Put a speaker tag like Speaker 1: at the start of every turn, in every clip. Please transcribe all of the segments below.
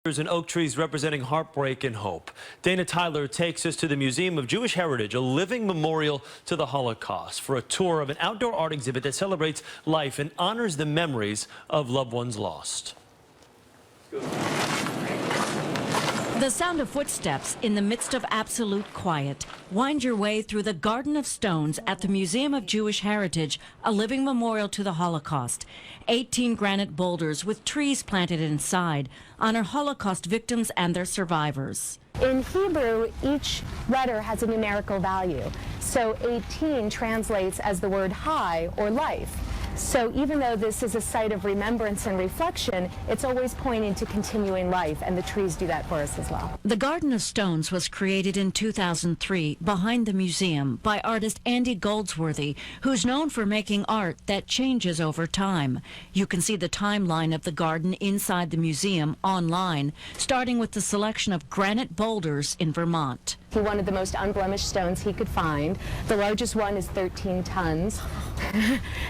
Speaker 1: And oak trees representing heartbreak and hope. Dana Tyler takes us to the Museum of Jewish Heritage, a living memorial to the Holocaust, for a tour of an outdoor art exhibit that celebrates life and honors the memories of loved ones lost.
Speaker 2: The sound of footsteps in the midst of absolute quiet. Wind your way through the Garden of Stones at the Museum of Jewish Heritage, a living memorial to the Holocaust. 18 granite boulders with trees planted inside honor Holocaust victims and their survivors.
Speaker 3: In Hebrew, each letter has a numerical value. So 18 translates as the word high or life. So even though this is a site of remembrance and reflection, it's always pointing to continuing life, and the trees do that for us as well.
Speaker 2: The Garden of Stones was created in 2003 behind the museum by artist Andy Goldsworthy, who's known for making art that changes over time. You can see the timeline of the garden inside the museum online, starting with the selection of granite boulders in Vermont.
Speaker 3: He wanted the most unblemished stones he could find. The largest one is 13 tons,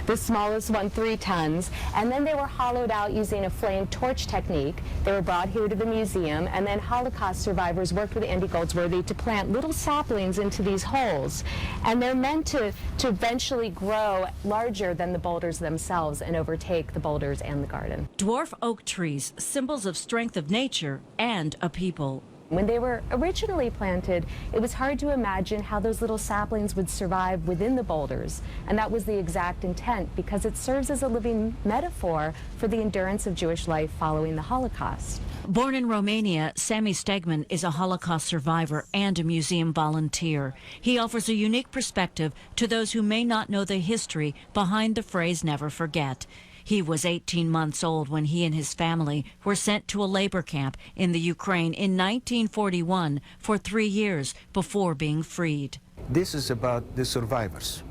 Speaker 3: the smallest one 3 tons, and then they were hollowed out using a flame torch technique. They were brought here to the museum, and then Holocaust survivors worked with Andy Goldsworthy to plant little saplings into these holes, and they're meant to eventually grow larger than the boulders themselves and overtake the boulders and the garden.
Speaker 2: Dwarf oak trees, symbols of strength of nature and a people.
Speaker 3: When they were originally planted, it was hard to imagine how those little saplings would survive within the boulders, and that was the exact intent, because it serves as a living metaphor for the endurance of Jewish life following the Holocaust.
Speaker 2: Born in Romania, Sammy Stegman is a Holocaust survivor and a museum volunteer. He offers a unique perspective to those who may not know the history behind the phrase "never forget." He was 18 months old when he and his family were sent to a labor camp in the Ukraine in 1941 for 3 years before being freed.
Speaker 4: This is about the survivors.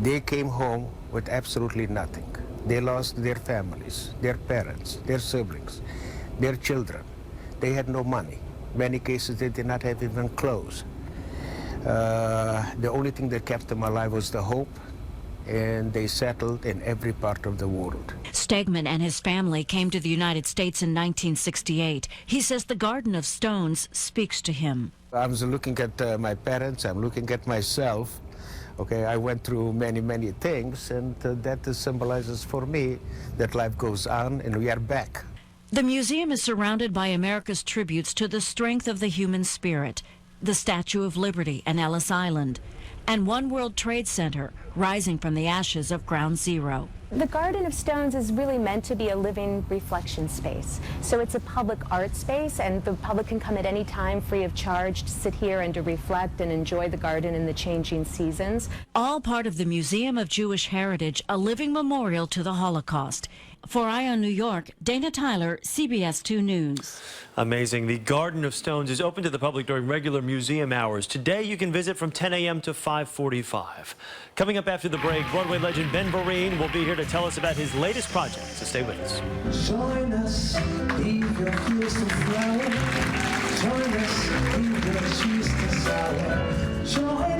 Speaker 4: They came home with absolutely nothing. They lost their families, their parents, their siblings, their children. They had no money. In many cases, they did not have even clothes. The only thing that kept them alive was the hope, and they settled in every part of the world.
Speaker 2: Stegman and his family came to the United States in 1968. He says the Garden of Stones speaks to him.
Speaker 4: I was looking at my parents, I'm looking at myself. Okay, I went through many, many things, and that symbolizes for me that life goes on and we are back.
Speaker 2: The museum is surrounded by America's tributes to the strength of the human spirit, the Statue of Liberty and Ellis Island, and One World Trade Center rising from the ashes of Ground Zero.
Speaker 3: The Garden of Stones is really meant to be a living reflection space. So it's a public art space, and the public can come at any time free of charge to sit here and to reflect and enjoy the garden in the changing seasons.
Speaker 2: All part of the Museum of Jewish Heritage, a living memorial to the Holocaust. For Eye on New York, Dana Tyler, CBS 2 News.
Speaker 1: Amazing. The Garden of Stones is open to the public during regular museum hours. Today, you can visit from 10 a.m. to 5:45. Coming up after the break, Broadway legend Ben Vereen will be here to tell us about his latest project, so stay with us.
Speaker 5: Join us, leave your fears to flower. Join us, leave your cheese to sour. Join